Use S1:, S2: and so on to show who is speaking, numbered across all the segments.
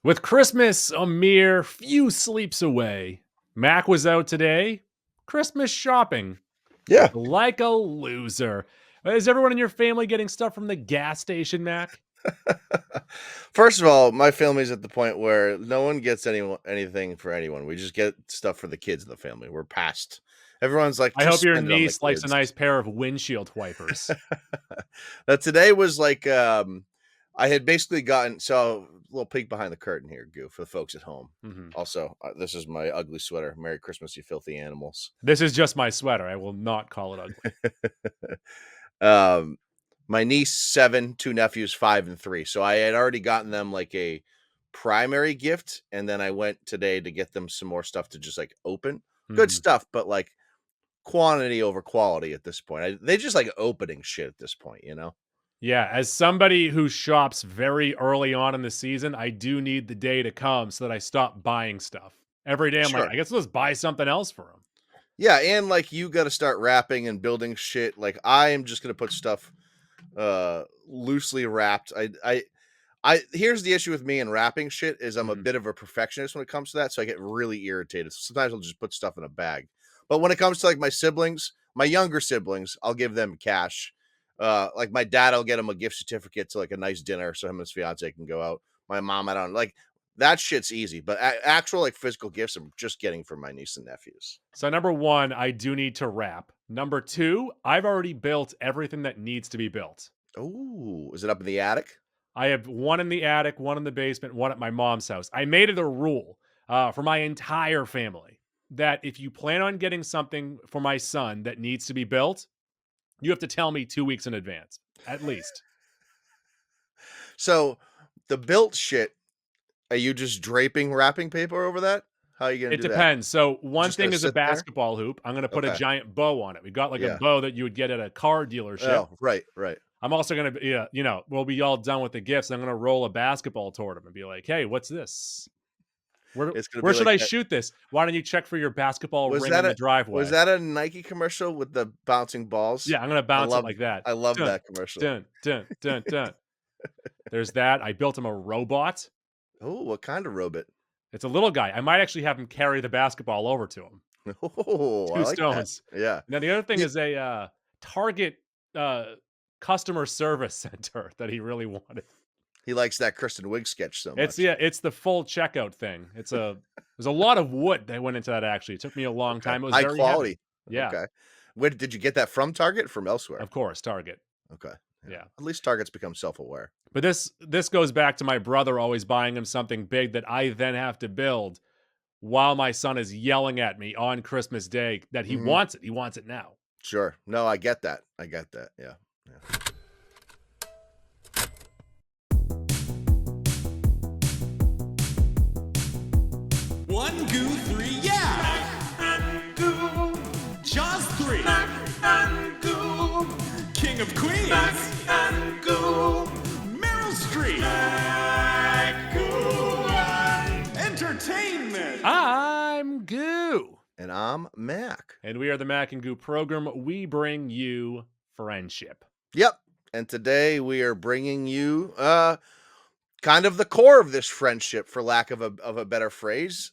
S1: With Christmas a mere few sleeps away, Mac was out today, Christmas shopping,
S2: Yeah.
S1: like a loser. Is everyone in your family getting stuff from the gas station, Mac?
S2: First of all, my family's at the point where no one gets anything for anyone. We just get stuff for the kids in the family. We're past. Everyone's like,
S1: I
S2: just
S1: hope your
S2: spend it on the
S1: niece likes a nice
S2: kids.
S1: pair of windshield wipers.
S2: Now today was like I had basically gotten a little peek behind the curtain here, Goo, for the folks at home.
S1: Mhm.
S2: Also, this is my ugly sweater. Merry Christmas, you filthy animals.
S1: This is just my sweater. I will not call it ugly.
S2: um, my niece 7, 2 nephews 5 and 3. So I had already gotten them like a primary gift, and then I went today to get them some more stuff to just like open. Good
S1: Mhm.
S2: stuff, but like quantity over quality at this point. They just like opening shit at this point, you know?
S1: Yeah, as somebody who shops very early on in the season, I do need the day to come so that I stop buying stuff. Every day I'm like,
S2: Sure.
S1: I guess let's buy something else for them.
S2: Yeah, and like you got to start wrapping and building shit. Like I am just gonna put stuff loosely wrapped. I here's the issue with me and wrapping shit is I'm a
S1: Mhm.
S2: bit of a perfectionist when it comes to that, so I get really irritated. Sometimes I'll just put stuff in a bag. But when it comes to like my siblings, my younger siblings, I'll give them cash. Like my dad, I'll get him a gift certificate to like a nice dinner so him and his fiance can go out. My mom, I don't like that shit's easy, but actual like physical gifts, I'm just getting for my niece and nephews.
S1: So number 1, I do need to wrap. Number 2, I've already built everything that needs to be built.
S2: Oh, is it up in the attic?
S1: I have one in the attic, one in the basement, one at my mom's house. I made it a rule for my entire family that if you plan on getting something for my son that needs to be built, you have to tell me 2 weeks in advance, at least.
S2: So the built shit, are you just draping wrapping paper over that? How are you gonna
S1: It
S2: do that?
S1: depends. So
S2: It's
S1: one
S2: just gonna
S1: thing is a
S2: sit there?
S1: basketball hoop. I'm going to put a
S2: Okay.
S1: giant bow on it. We got like a
S2: Yeah.
S1: bow that you would get at a car dealership.
S2: Oh, right, right.
S1: I'm also going to, yeah, we'll be all done with the gifts. I'm going to roll a basketball toward him and be like, "Hey, what's this? Where
S2: It's gonna
S1: where
S2: be
S1: should
S2: like
S1: I
S2: that.
S1: shoot this? Why don't you check for your basketball
S2: Was
S1: ring
S2: that
S1: in the
S2: a was
S1: driveway?"
S2: that a Nike commercial with the bouncing balls?
S1: Yeah, I'm going to
S2: I
S1: bounce it
S2: love
S1: like that.
S2: I love
S1: Dun,
S2: that commercial.
S1: dun, dun, dun, dun. There's that. I built him a robot.
S2: Oh, what kind of robot?
S1: It's a little guy. I might actually have him carry the basketball over to him.
S2: Oh, I
S1: 2
S2: like that.
S1: stones.
S2: Yeah.
S1: Now the other thing
S2: You
S1: is a, Target, customer service center that he really wanted.
S2: he likes that Kristen Wiig sketch so
S1: It's
S2: much.
S1: yeah, it's the full checkout thing. There's a lot of wood that went into that actually. It took me a long
S2: Okay.
S1: time. It was
S2: High
S1: very heavy.
S2: quality.
S1: Yeah,
S2: Okay. Where did you get that from? Target? From elsewhere?
S1: of course, Target.
S2: Okay. Yeah.
S1: Yeah.
S2: At least Target's become self-aware.
S1: But this goes back to my brother always buying him something big that I then have to build while my son is yelling at me on Christmas Day that he
S2: Mhm.
S1: wants it. He wants it now.
S2: Sure. No, I get that. I get that. Yeah. Yeah.
S3: One goo, three, yeah. Goo, just three. Goo, King of Queens. Goo, Meryl Streep. Goo, entertainment.
S1: I'm Goo.
S2: And I'm Mac.
S1: And we are the Mac and Goo program. We bring you friendship.
S2: Yep. And today we are bringing you kind of the core of this friendship, for lack of a better phrase.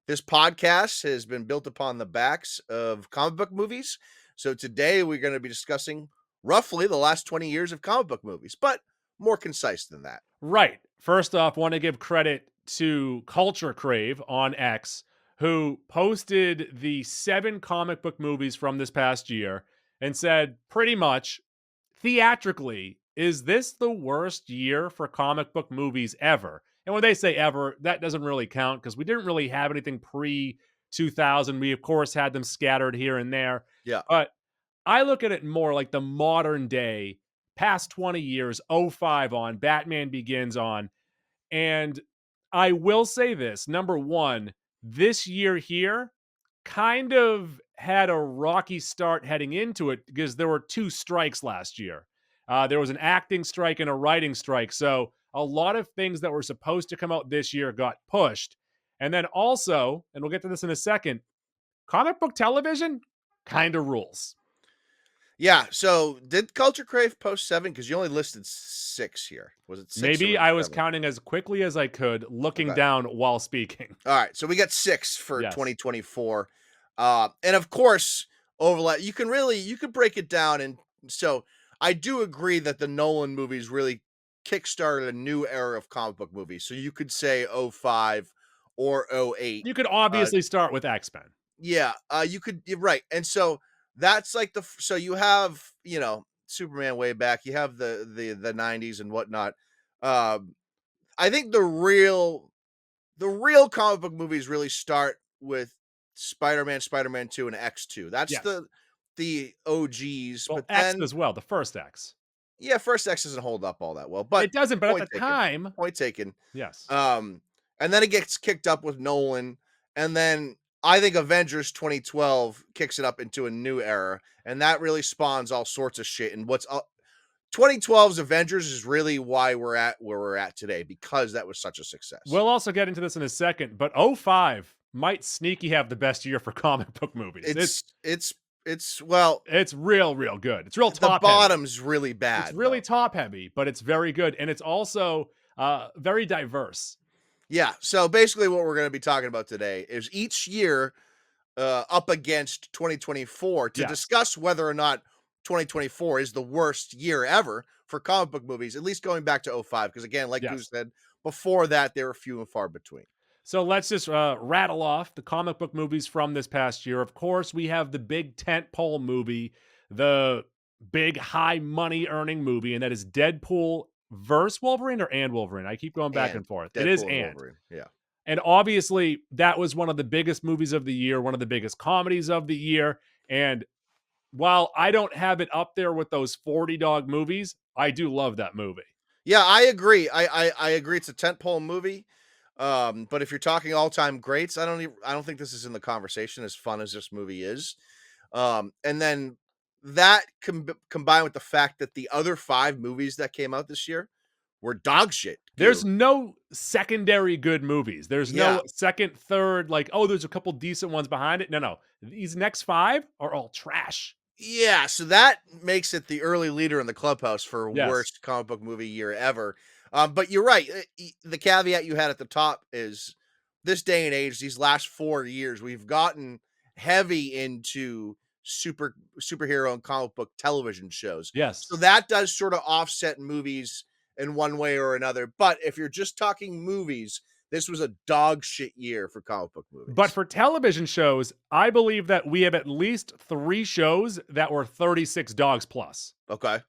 S2: This podcast has been built upon the backs of comic book movies. So today we're going to be discussing roughly the last 20 years of comic book movies, but more concise than that.
S1: Right. First off, want to give credit to Culture Crave on X, who posted the 7 comic book movies from this past year and said pretty much theatrically, is this the worst year for comic book movies ever? And when they say ever, that doesn't really count because we didn't really have anything pre 2000. We, of course, had them scattered here and there.
S2: Yeah.
S1: But I look at it more like the modern day, past 20 years, '05 on, Batman Begins on. And I will say this number one, this year here kind of had a rocky start heading into it because there were 2 strikes last year. There was an acting strike and a writing strike. So a lot of things that were supposed to come out this year got pushed. And then also, and we'll get to this in a second, comic book television kind of rules.
S2: Yeah. So did Culture Crave post 7? Because you only listed 6 here. Was it 6 or
S1: Maybe
S2: was it
S1: I was
S2: 7?
S1: counting as quickly as I could, looking
S2: Okay.
S1: down while speaking.
S2: All right. So we got 6 for
S1: Yes.
S2: 2024. And of course, overlap. You could break it down. And so I do agree that the Nolan movies really kickstarted a new era of comic book movies. So you could say '05 or '08.
S1: You could
S2: Uh,
S1: obviously start with X-Men.
S2: Yeah, you're right. And so that's like so you have, Superman way back, you have the 90s and whatnot. Um, I think the real comic book movies really start with Spider-Man, Spider-Man 2 and X2. That's
S1: Yes.
S2: the OGs,
S1: Well,
S2: but
S1: X
S2: then
S1: as well, the first X.
S2: yeah, first X doesn't hold up all that well, but
S1: It doesn't, but at
S2: point
S1: the
S2: taken.
S1: time,
S2: Point taken.
S1: yes.
S2: Um, and then it gets kicked up with Nolan, and then I think Avengers 2012 kicks it up into a new era, and that really spawns all sorts of shit. And 2012's Avengers is really why we're at where we're at today, because that was such a success.
S1: We'll also get into this in a second, but '05 might sneaky have the best year for comic book movies.
S2: Well,
S1: It's real good. It's real
S2: the
S1: top heavy.
S2: bottom's really
S1: It's
S2: bad
S1: really
S2: though.
S1: top heavy, but it's very good, and it's also very diverse.
S2: Yeah, so basically what we're going to be talking about today is each year up against 2024 to
S1: Yes.
S2: discuss whether or not 2024 is the worst year ever for comic book movies, at least going back to '05. Because again, like Goose
S1: Yes.
S2: said, before that, they were few and far between.
S1: So let's just rattle off the comic book movies from this past year. Of course, we have the big tentpole movie, the big high money earning movie, and that is Deadpool versus Wolverine or and Wolverine. I keep going back
S2: And
S1: and forth. It is
S2: Deadpool and
S1: and.
S2: Wolverine. Yeah.
S1: And obviously, that was one of the biggest movies of the year, one of the biggest comedies of the year. And while I don't have it up there with those 40 dog movies, I do love that movie.
S2: Yeah, I agree. I agree. It's a tentpole movie. But if you're talking all time greats, I don't think this is in the conversation. As fun as this movie is, and then that combined with the fact that the other 5 movies that came out this year were dog shit.
S1: There's
S2: Goo.
S1: no secondary good movies. There's
S2: Yeah,
S1: no second, third, like, oh, there's a couple decent ones behind it. No. These next 5 are all trash.
S2: yeah. So that makes it the early leader in the clubhouse for
S1: Yes.
S2: worst comic book movie year ever. But you're right. The caveat you had at the top is this day and age, these last 4 years, we've gotten heavy into superhero and comic book television shows.
S1: Yes.
S2: So that does sort of offset movies in one way or another. But if you're just talking movies, this was a dog shit year for comic book
S1: But
S2: movies.
S1: for television shows, I believe that we have at least 3 shows that were 36 dogs plus.
S2: Okay.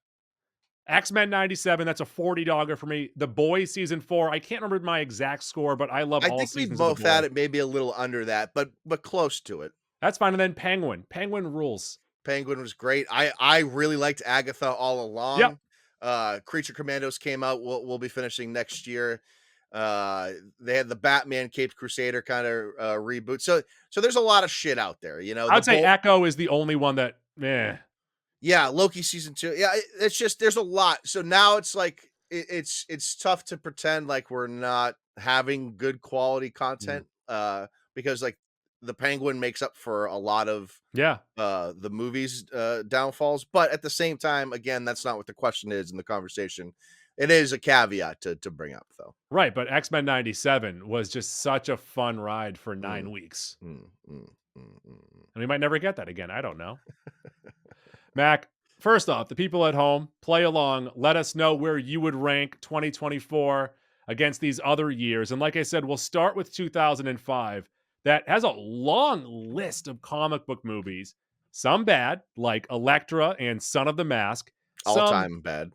S1: X-Men 97, that's a 40 dogger for me. The Boys season 4, I can't remember my exact score, but I love
S2: I
S1: all
S2: think we
S1: seasons of The
S2: both had
S1: Boys.
S2: it maybe a little under that, but close to it.
S1: That's fine. And then Penguin. Penguin rules.
S2: Penguin was great. I really liked Agatha all
S1: Yep.
S2: along. Creature Commandos came out. We'll be finishing next year. They had the Batman Caped Crusader kind of reboot. So there's a lot of shit out there,
S1: I would say Echo is the only one that,
S2: yeah, Loki season 2. Yeah, it's just there's a lot. So now it's like it's tough to pretend like we're not having good quality content because like the Penguin makes up for a lot of
S1: yeah.
S2: the movie's downfalls, but at the same time, again, that's not what the question is in the conversation. It is a caveat to bring up though.
S1: Right, but X-Men 97 was just such a fun ride for 9
S2: Mm,
S1: weeks.
S2: mm, mm, mm, mm.
S1: And we might never get that again. I don't know. Mac, first off, the people at home, play along. Let us know where you would rank 2024 against these other years. And like I said, we'll start with 2005. That has a long list of comic book movies. Some bad, like Elektra and Son of the Mask.
S2: All
S1: Some
S2: time bad.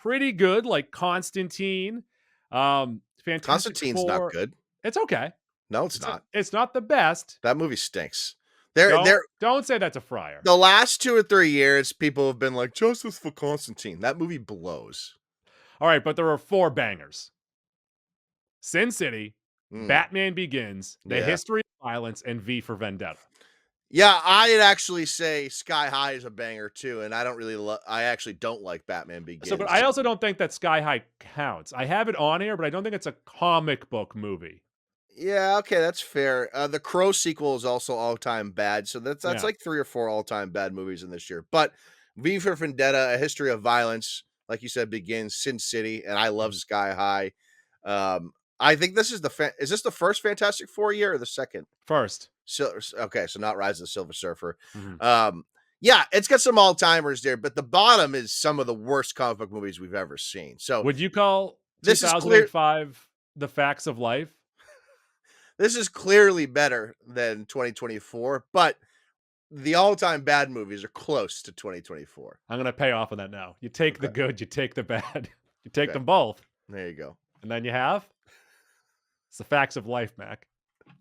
S1: pretty good, like Constantine. Fantastic
S2: Constantine's not
S1: Four.
S2: good.
S1: It's okay.
S2: No, it's not.
S1: It's not the best.
S2: That movie stinks. They're
S1: Don't say that's a fryer.
S2: the last 2 or 3 years, people have been like, justice for Constantine. That movie blows.
S1: All right, but there are 4 bangers. Sin City,
S2: Mm,
S1: Batman Begins, The
S2: yeah.
S1: History of Violence, and V for Vendetta.
S2: Yeah, I'd actually say Sky High is a banger too, and I don't really I actually don't like Batman Begins.
S1: So, but I also don't think that Sky High counts. I have it on here, but I don't think it's a comic book movie.
S2: Yeah, okay, that's fair. The Crow sequel is also all time bad, so that's
S1: Yeah.
S2: like 3 or 4 all time bad movies in this year. But V for Vendetta, A History of Violence, like you said, begins. Sin City, and I love Sky High. I think this is is this the first Fantastic Four year or the second?
S1: First.
S2: So okay, so not Rise of the Silver Surfer.
S1: Mhm.
S2: Yeah, it's got some all timers there, but the bottom is some of the worst comic book movies we've ever seen. So
S1: Would you call
S2: this is clear.
S1: 2005 The Facts of Life?
S2: This is clearly better than 2024, but the all-time bad movies are close to 2024.
S1: I'm going to pay off on that now. You take the
S2: Okay.
S1: good, you take the bad. You take
S2: Okay.
S1: them both.
S2: There you go.
S1: And then you have it's the facts of life, Mac.
S2: fair.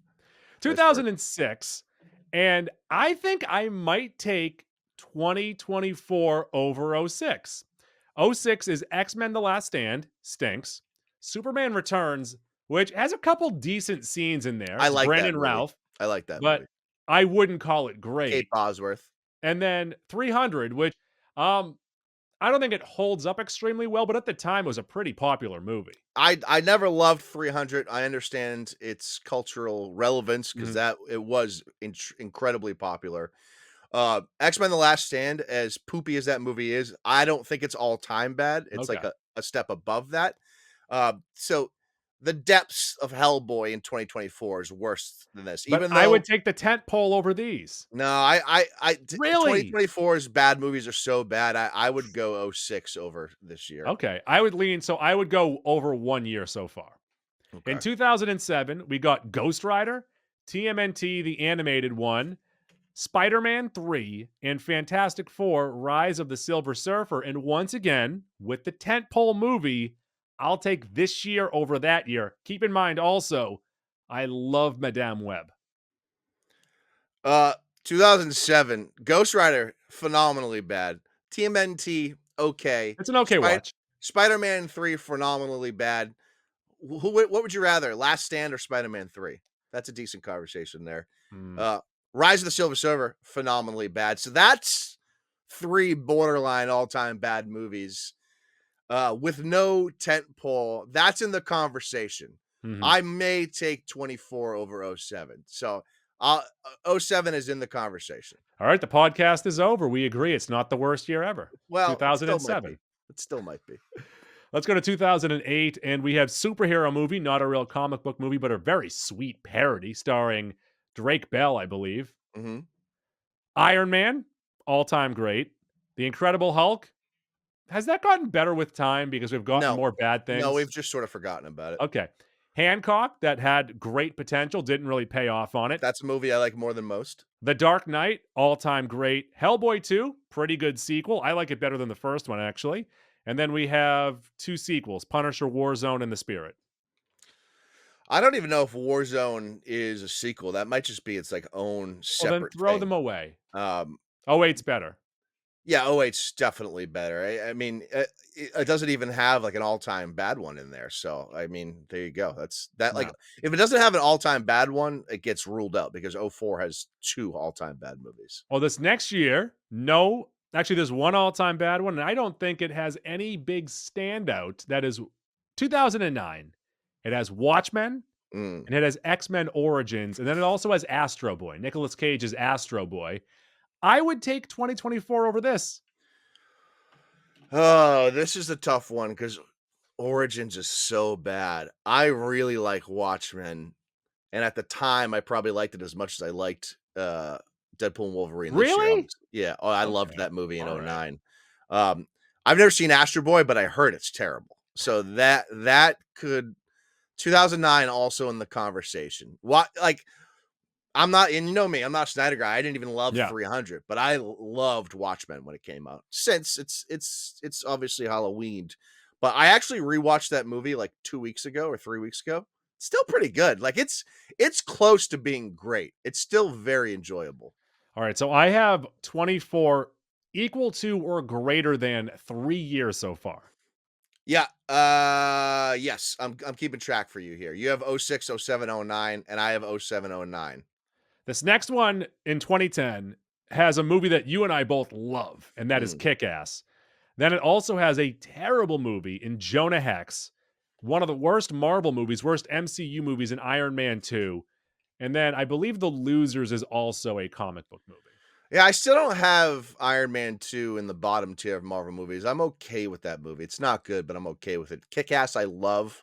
S1: 2006. And I think I might take 2024 over 06. 06 is X-Men The Last Stand, stinks. Superman Returns, which has a couple decent scenes in there.
S2: I
S1: It's
S2: like that
S1: Brandon
S2: movie.
S1: Routh,
S2: I like that
S1: but
S2: movie.
S1: I wouldn't call it great.
S2: Kate Bosworth.
S1: And then 300, which I don't think it holds up extremely well, but at the time it was a pretty popular movie.
S2: I never loved 300. I understand its cultural relevance because it was incredibly popular. X-Men: The Last Stand, as poopy as that movie is, I don't think it's all time bad. It's like
S1: Okay.
S2: a step above that. So the depths of Hellboy in 2024 is worse than this.
S1: But
S2: Even though
S1: I would take the tent pole over these.
S2: no,
S1: Really?
S2: 2024's bad movies are so bad. I would go 06 over this year.
S1: Okay. I would lean, so I would go over 1 year so far.
S2: Okay.
S1: In 2007, we got Ghost Rider, TMNT, the animated one, Spider-Man 3, and Fantastic Four, Rise of the Silver Surfer. And once again, with the tentpole movie, I'll take this year over that year. Keep in mind also, I love Madame Web.
S2: 2007, Ghost Rider, phenomenally bad. TMNT, okay.
S1: It's an okay watch.
S2: Spider-Man 3, phenomenally bad. What would you rather, Last Stand or Spider-Man 3? That's a decent conversation there. Rise of the Silver Surfer, phenomenally bad. So that's 3 borderline all-time bad movies with no tent pole. That's in the conversation. I may take 24 over 07. So 07 is in the conversation.
S1: All right, the podcast is over. We agree it's not the worst year ever.
S2: Well,
S1: 2007.
S2: It still might be.
S1: Let's go to 2008, and we have superhero movie, not a real comic book movie, but a very sweet parody starring Drake Bell, I believe.
S2: Mm-hmm.
S1: Iron Man, all-time great. The Incredible Hulk, has that gotten better with time because we've gotten more bad things?
S2: No, we've just sort of forgotten about it.
S1: Okay. Hancock, that had great potential, didn't really pay off on it.
S2: That's a movie I like more than most.
S1: The Dark Knight, all-time great. Hellboy 2, pretty good sequel. I like it better than the first one, actually. And then we have 2 sequels, Punisher, Warzone, and The Spirit.
S2: I don't even know if Warzone is a sequel. That might just be its like own separate
S1: Well, then throw
S2: thing.
S1: them away. 08's better.
S2: Yeah, 08's definitely better. I mean, it doesn't even have like an all-time bad one in there. So, I mean, there you go. That's that. Like, if it doesn't have an all-time bad one, it gets ruled out because 04 has 2 all-time bad movies.
S1: Well, this next year, no. Actually, there's one all-time bad one, and I don't think it has any big standout. That is 2009. It has Watchmen, and it has X-Men Origins, and then it also has Astro Boy. Nicolas Cage's Astro Boy. I would take 2024 over this.
S2: Oh, this is a tough one because Origins is so bad. I really like Watchmen, and at the time, I probably liked it as much as I liked Deadpool and Wolverine.
S1: Really?
S2: Yeah. Oh, I loved that movie in 09. I've never seen Astro Boy, but I heard it's terrible. So that could 2009 also in the conversation. What like I'm not, and you know me, I'm not a Snyder guy. I didn't even love 300, but I loved Watchmen when it came out. Since it's obviously Halloween, but I actually rewatched that movie like 2 weeks ago or 3 weeks ago. It's still pretty good. Like it's close to being great. It's still very enjoyable.
S1: All right, so I have 24 equal to or greater than 3 years so far.
S2: Yeah. Yes. I'm keeping track for you here. You have 06, 07, 09, and I have 07, 09.
S1: This next one in 2010 has a movie that you and I both love, and that is Kick-Ass. Then it also has a terrible movie in Jonah Hex, one of the worst Marvel movies, worst MCU movies in Iron Man 2. And then I believe The Losers is also a comic book movie.
S2: Yeah, I still don't have Iron Man 2 in the bottom tier of Marvel movies. I'm okay with that movie. It's not good, but I'm okay with it. Kick-Ass, I love.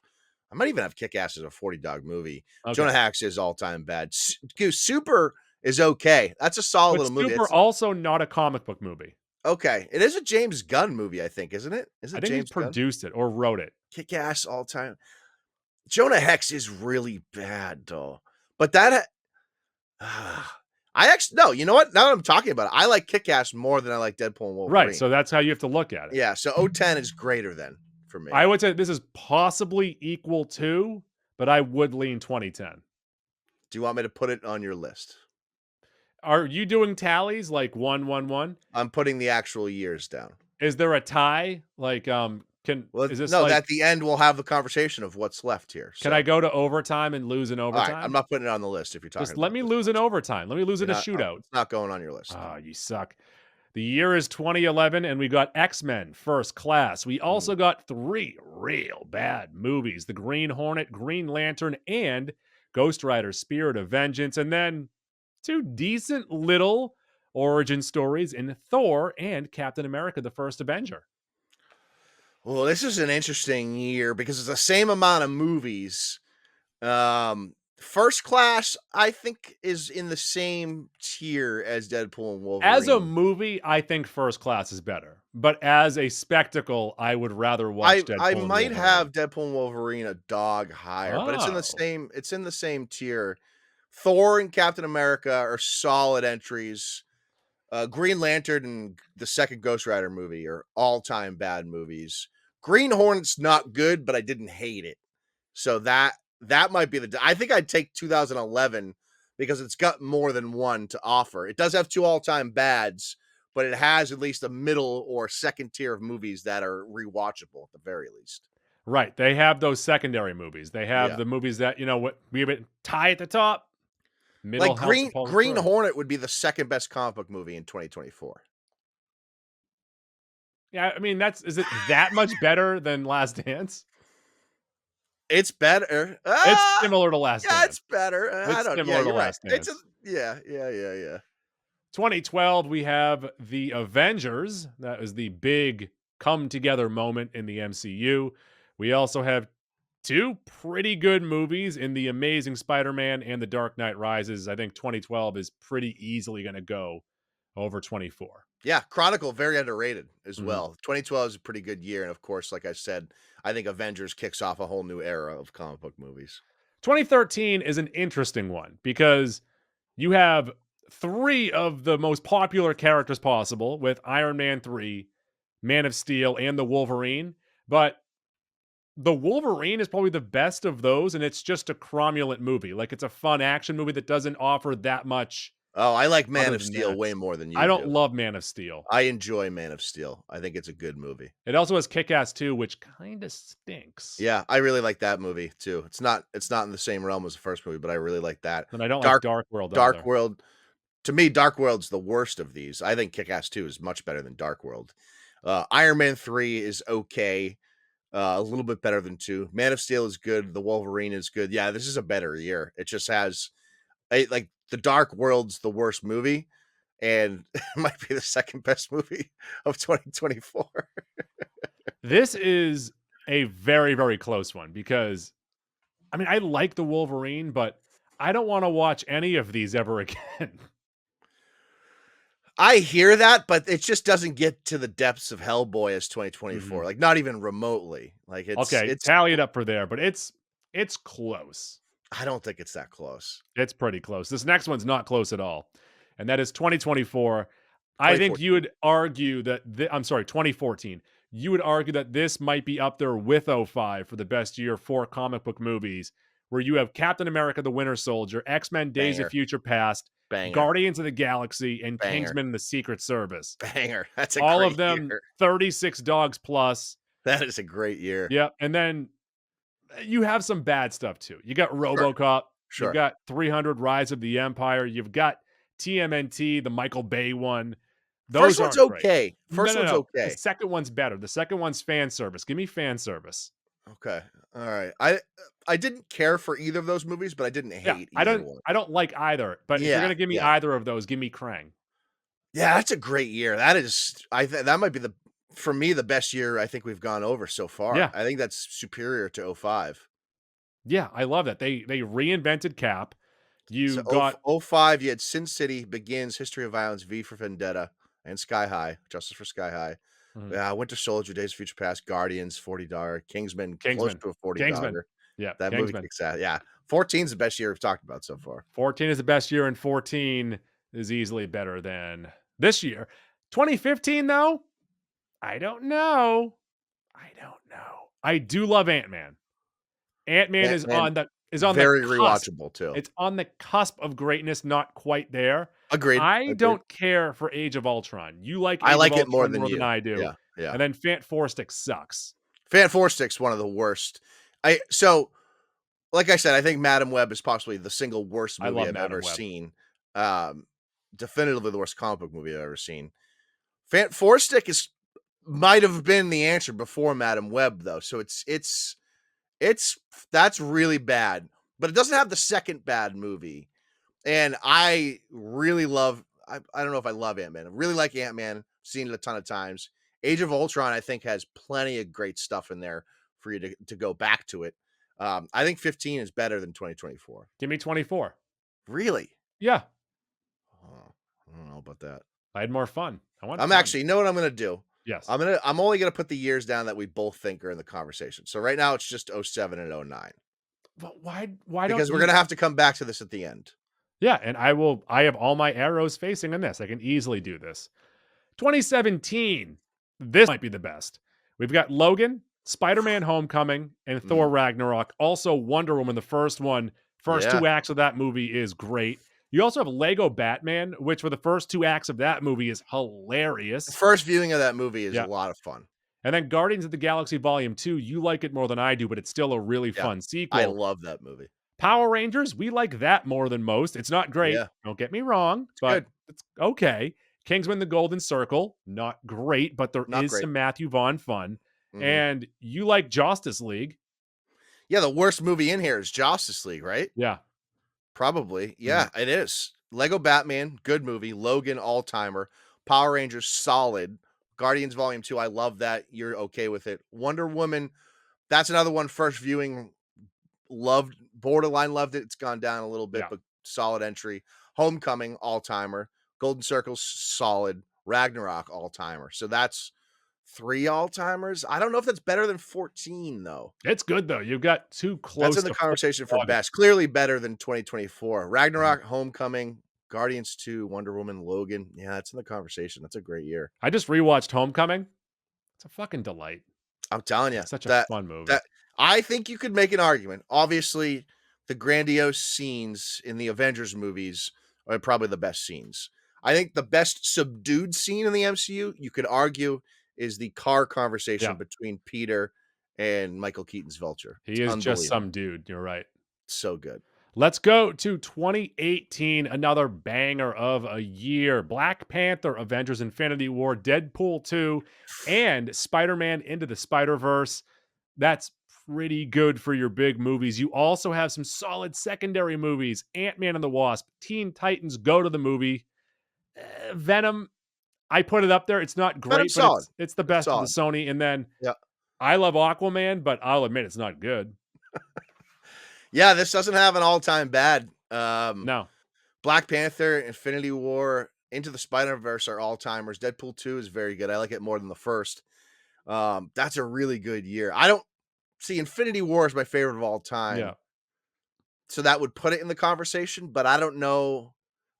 S2: I might even have Kick-Ass as a 40 dog movie. Jonah
S1: Okay.
S2: Hex is all-time bad. Dude, Super is okay. That's a solid
S1: But
S2: little movie.
S1: Super
S2: It's
S1: also not a comic book movie.
S2: okay. It is a James Gunn movie, I think, isn't it? Is
S1: I
S2: it
S1: think he
S2: James Gunn?
S1: produced it or wrote it.
S2: Kick-Ass all-time. Jonah Hex is really bad, though. But that I actually no, you know what? Now that I'm talking about it, I like Kick-Ass more than I like Deadpool and
S1: Right,
S2: Wolverine.
S1: so that's how you have to look at it.
S2: Yeah, so O10 is greater than for me.
S1: I would say this is possibly equal to, but I would lean 2010.
S2: Do you want me to put it on your list?
S1: Are you doing tallies like 1-1-1?
S2: I'm putting the actual years down.
S1: Is there a tie? Like,
S2: Well,
S1: is this
S2: no,
S1: like,
S2: at the end we'll have the conversation of what's left here.
S1: can
S2: So,
S1: I go to overtime and lose in
S2: all right, I'm
S1: overtime?
S2: not putting it on the list if you're talking
S1: Just let
S2: about
S1: me
S2: this
S1: lose in
S2: much.
S1: overtime. Let me lose
S2: You're
S1: in a
S2: not,
S1: shootout.
S2: it's not going on your list.
S1: Ah, you suck. The year is 2011, and we got X-Men First Class. We also got 3 real bad movies: The Green Hornet, Green Lantern, and Ghost Rider: Spirit of Vengeance, and then 2 decent little origin stories in Thor and Captain America: The First Avenger.
S2: Well, this is an interesting year because it's the same amount of movies. First Class, I think, is in the same tier as Deadpool and
S1: As a
S2: Wolverine.
S1: movie, I think First Class is better, but as a spectacle, I would rather watch
S2: I
S1: Deadpool and
S2: might
S1: Wolverine.
S2: have Deadpool and Wolverine a dog higher, but
S1: Oh.
S2: it's in the same tier. Thor and Captain America are solid entries. Green Lantern and the second Ghost Rider movie are all-time bad movies. Green Hornet's not good, but I didn't hate it. So that might be I think I'd take 2011 because it's got more than one to offer. It does have 2 all-time bads, but it has at least a middle or second tier of movies that are rewatchable at the very least.
S1: Right, they have those secondary movies. They have
S2: Yeah.
S1: the movies that, what we have it tie at the top, middle
S2: Like
S1: helps to pull it
S2: Green
S1: through.
S2: Hornet would be the second best comic book movie in 2024.
S1: Yeah, I mean, is it that much better than Last Dance?
S2: It's better.
S1: It's similar to Last
S2: Yeah,
S1: Dance.
S2: it's better. I
S1: It's
S2: don't. Yeah,
S1: similar to
S2: you're right.
S1: Last
S2: It's a
S1: Dance.
S2: yeah.
S1: 2012, we have The Avengers. That was the big come together moment in the MCU. We also have 2 pretty good movies in The Amazing Spider-Man and The Dark Knight Rises. I think 2012 is pretty easily going to go over 24.
S2: Yeah, Chronicle very underrated as
S1: Mhm.
S2: well. 2012 is a pretty good year, and of course, like I said, I think Avengers kicks off a whole new era of comic book movies.
S1: 2013 is an interesting one because you have 3 of the most popular characters possible with Iron Man 3, Man of Steel, and the Wolverine, but the Wolverine is probably the best of those, and it's just a cromulent movie. Like, it's a fun action movie that doesn't offer that much
S2: Oh, I like Man
S1: other
S2: of
S1: than
S2: Steel
S1: that.
S2: way more than
S1: I
S2: you
S1: don't
S2: do.
S1: love Man of Steel.
S2: I enjoy Man of Steel. I think it's a good movie.
S1: It also has Kick-Ass 2, which kinda stinks,
S2: Yeah, I really like that movie too. It's not in the same realm as the first movie, but I really like that.
S1: and I don't like
S2: Dark
S1: Dark World
S2: Dark
S1: either.
S2: World. To me, Dark World's the worst of these. I think Kick-Ass 2 is much better than Dark World. Iron Man 3 is okay. A little bit better than 2. Man of Steel is good. The Wolverine is good. Yeah, this is a better year. It just has like the Dark World's the worst movie, and it might be the second best movie of 2024.
S1: This is a very, very close one because, I mean, I like the Wolverine, but I don't wanna watch any of these ever again.
S2: I hear that, but it just doesn't get to the depths of Hellboy as 2024.
S1: Mhm.
S2: Like not even remotely. Like
S1: Okay,
S2: it's
S1: tally it up for there, but it's close.
S2: I don't think it's that close.
S1: It's pretty close. This next one's not close at all, and that is 2024. I think you
S2: 2014.
S1: would argue that I'm sorry, 2014. You would argue that this might be up there with '05 for the best year for comic book movies, where you have Captain America: The Winter Soldier, X-Men: Days of
S2: Banger.
S1: Future Past,
S2: Banger.
S1: Guardians of the Galaxy, and
S2: Banger.
S1: Kingsman: The Secret Service.
S2: Banger. That's a
S1: All of
S2: great
S1: them
S2: year.
S1: 36 dogs plus.
S2: That is a great year.
S1: Yep, and then you have some bad stuff too. You got
S2: Sure.
S1: RoboCop, you've
S2: Sure.
S1: got 300 Rise of the Empire, you've got TMNT, the Michael Bay one.
S2: First
S1: Those
S2: one's
S1: aren't great.
S2: okay.
S1: No,
S2: First
S1: no,
S2: one's
S1: no. The
S2: okay.
S1: second one's better. The second one's fan service. Give me fan service.
S2: Okay. All right. I didn't care for either of those movies, but I didn't
S1: Yeah,
S2: hate
S1: I
S2: either
S1: don't
S2: one.
S1: I don't like either, but if you're
S2: Yeah.
S1: gonna give me
S2: Yeah.
S1: either of those, give me Krang.
S2: Yeah, that's a great year. That is, that might be for me, the best year I think we've gone over so far.
S1: Yeah.
S2: I think that's superior to '05.
S1: Yeah, I love that. They reinvented Cap.
S2: So
S1: You got
S2: '05, you had Sin City, Begins, History of Violence, V for Vendetta, and Sky High, Justice for Sky High.
S1: mhm,
S2: Yeah, Winter Soldier, Days of Future Past, Guardians, 40 Dollar, Kingsman, close
S1: Kingsman.
S2: to a 40
S1: Kingsman.
S2: Dollar.
S1: Yeah,
S2: That movie
S1: Kingsman.
S2: kicks ass. Yeah. 14 is the best year we've talked about so far.
S1: 14 is the best year, and 14 is easily better than this year. 2015, though, I don't know. I don't know. I do love Ant-Man. Ant-Man is
S2: And
S1: on the
S2: very
S1: cusp.
S2: rewatchable too.
S1: It's on the cusp of greatness, not quite there.
S2: Agreed.
S1: I
S2: Agreed.
S1: don't care for Age of Ultron. You like
S2: I
S1: Age of
S2: like it more
S1: Ultron
S2: than
S1: more than
S2: you.
S1: I do.
S2: Yeah. Yeah.
S1: And then Fant Four Stick sucks.
S2: Fan Four Stick's one of the worst. Like I said, I think Madame Web is possibly the single worst
S1: I
S2: movie
S1: love
S2: I've
S1: Madame
S2: ever
S1: Web.
S2: seen. Definitively the worst comic book movie I've ever seen. Fan Four Stick might have been the answer before Madame Web, though. So that's really bad. But it doesn't have the second bad movie. And I really love, I don't know if I love Ant-Man. I really like Ant-Man. Seen it a ton of times. Age of Ultron, I think, has plenty of great stuff in there for you to go back to it. I think 15 is better than 2024.
S1: Give me 24.
S2: Really?
S1: Yeah.
S2: Oh, I don't know about that.
S1: I had more fun. I want
S2: I'm
S1: fun.
S2: actually, you know what I'm gonna do?
S1: Yes.
S2: I'm only gonna put the years down that we both think are in the conversation. So right now it's just 07 and 09.
S1: But why don't
S2: Because we're
S1: you
S2: gonna have to come back to this at the end.
S1: Yeah, and I have all my arrows facing on this. I can easily do this. 2017. This might be the best. We've got Logan, Spider-Man Homecoming, and Thor Ragnarok. Also Wonder Woman, the first one. First
S2: Yeah.
S1: two acts of that movie is great. You also have Lego Batman, which for the first two acts of that movie is
S2: The
S1: hilarious.
S2: first viewing of that movie is
S1: Yeah.
S2: a lot of fun.
S1: And then Guardians of the Galaxy Volume 2, you like it more than I do, but it's still a really
S2: Yeah.
S1: fun sequel.
S2: I love that movie.
S1: Power Rangers, we like that more than most. It's not great.
S2: Yeah.
S1: Don't get me wrong, but
S2: good.
S1: it's okay. Kingsman: The Golden Circle, not great, but there
S2: Not
S1: is
S2: great.
S1: some Matthew Vaughn fun.
S2: Mhm.
S1: And you like Justice League.
S2: Yeah, the worst movie in here is Justice League, right?
S1: Yeah.
S2: Probably. Yeah, it is. Lego Batman, good movie. Logan, all-timer. Power Rangers, solid. Guardians Volume 2, I love that. You're okay with it. Wonder Woman, that's another one, first viewing, loved, borderline loved it. It's gone down a little bit,
S1: Yeah.
S2: but solid entry. Homecoming, all-timer. Golden Circle's solid. Ragnarok, all-timer. So that's 3 all-timers. I don't know if that's better than 14, though.
S1: It's good though. You've got two close
S2: That's in the
S1: to
S2: conversation for
S1: on it.
S2: best. Clearly better than 2024. Ragnarok, Homecoming, Guardians 2, Wonder Woman, Logan. Yeah, that's in the conversation. That's a great year.
S1: I just rewatched Homecoming. It's a fucking delight.
S2: I'm telling you,
S1: It's such a fun movie.
S2: I think you could make an argument. Obviously, the grandiose scenes in the Avengers movies are probably the best scenes. I think the best subdued scene in the MCU, you could argue, is the car conversation
S1: Yeah.
S2: between Peter and Michael Keaton's Vulture.
S1: He is just some dude. You're right.
S2: So good.
S1: Let's go to 2018, another banger of a year. Black Panther, Avengers Infinity War, Deadpool 2, and Spider-Man Into the Spider-Verse. That's pretty good for your big movies. You also have some solid secondary movies. Ant-Man and the Wasp, Teen Titans Go to the Movie. Venom, I put it up there. It's not great,
S2: Venom's
S1: but
S2: solid.
S1: it's the best of the Sony. And then
S2: Yeah.
S1: I love Aquaman, but I'll admit it's not good.
S2: Yeah, this doesn't have an all-time bad.
S1: No.
S2: Black Panther, Infinity War, Into the Spider-Verse are all-timers. Deadpool 2 is very good. I like it more than the first. That's a really good year. I don't see Infinity War is my favorite of all time.
S1: Yeah.
S2: So that would put it in the conversation, but I don't know.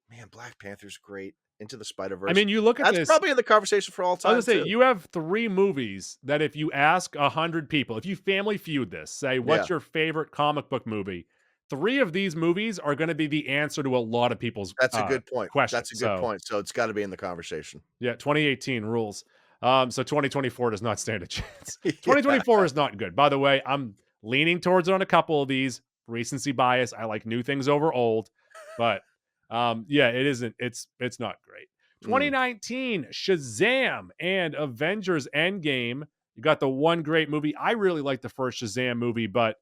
S2: Man, Black Panther's great. Into the Spider-Verse.
S1: I mean, you look at
S2: That's
S1: this.
S2: probably in the conversation for all
S1: I was
S2: time.
S1: gonna say
S2: too.
S1: you have 3 movies that if you ask 100 people, if you Family Feud this, say what's your favorite comic book movie, 3 of these movies are going to be the answer to a lot of people's.
S2: That's a good point.
S1: Questions.
S2: That's a good point. So it's got to be in the conversation.
S1: Yeah, 2018 rules. So 2024 does not stand a chance. 2024 is not good. By the way, I'm leaning towards it on a couple of these. Recency bias. I like new things over old, but yeah, it isn't. It's not great. 2019, Shazam and Avengers Endgame. You got the one great movie. I really like the first Shazam movie, but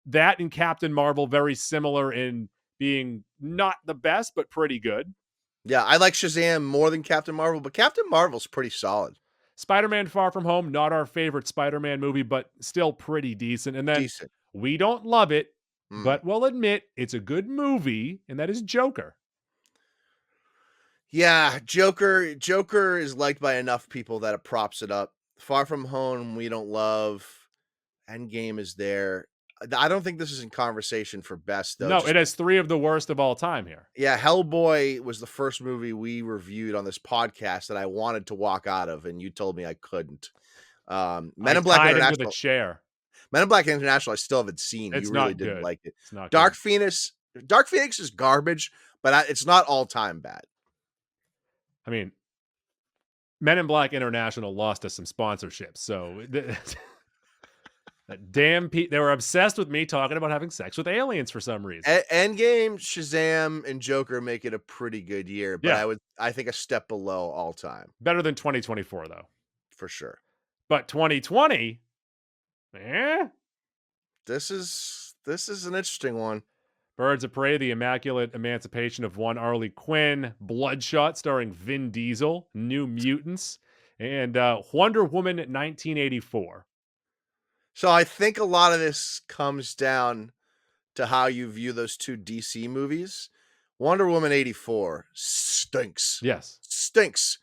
S1: that and Captain Marvel very similar in being not the best, but pretty good.
S2: Yeah, I like Shazam more than Captain Marvel, but Captain Marvel's pretty solid.
S1: Spider-Man Far From Home, not our favorite Spider-Man movie, but still pretty decent. And then
S2: Decent.
S1: we don't love it,
S2: Mm.
S1: but we'll admit it's a good movie, and that is Joker.
S2: Yeah, Joker is liked by enough people that it props it up. Far From Home, we don't love. Endgame is there. I don't think this is in conversation for best though.
S1: No,
S2: Just
S1: it has 3 of the worst of all time here.
S2: yeah, Hellboy was the first movie we reviewed on this podcast that I wanted to walk out of, and you told me I couldn't. Men
S1: I
S2: in Black
S1: tied him with a
S2: International.
S1: chair.
S2: Men in Black International, I still haven't seen.
S1: It's
S2: You really
S1: not
S2: didn't
S1: good.
S2: like it.
S1: It's not
S2: Dark
S1: good.
S2: Phoenix. Dark Phoenix is garbage, but it's not all time bad.
S1: I mean, Men in Black International lost us some sponsorships, so that damn they were obsessed with me talking about having sex with aliens for some reason.
S2: Endgame, Shazam, and Joker make it a pretty good year, but
S1: Yeah.
S2: I think a step below all time
S1: Better than 2024 though.
S2: for sure.
S1: But 2020, eh?
S2: This is an interesting one.
S1: Birds of Prey, The Immaculate Emancipation of One Harley Quinn, Bloodshot starring Vin Diesel, New Mutants, and Wonder Woman 1984.
S2: So I think a lot of this comes down to how you view those two DC movies. Wonder Woman 84 stinks.
S1: Yes,
S2: Stinks.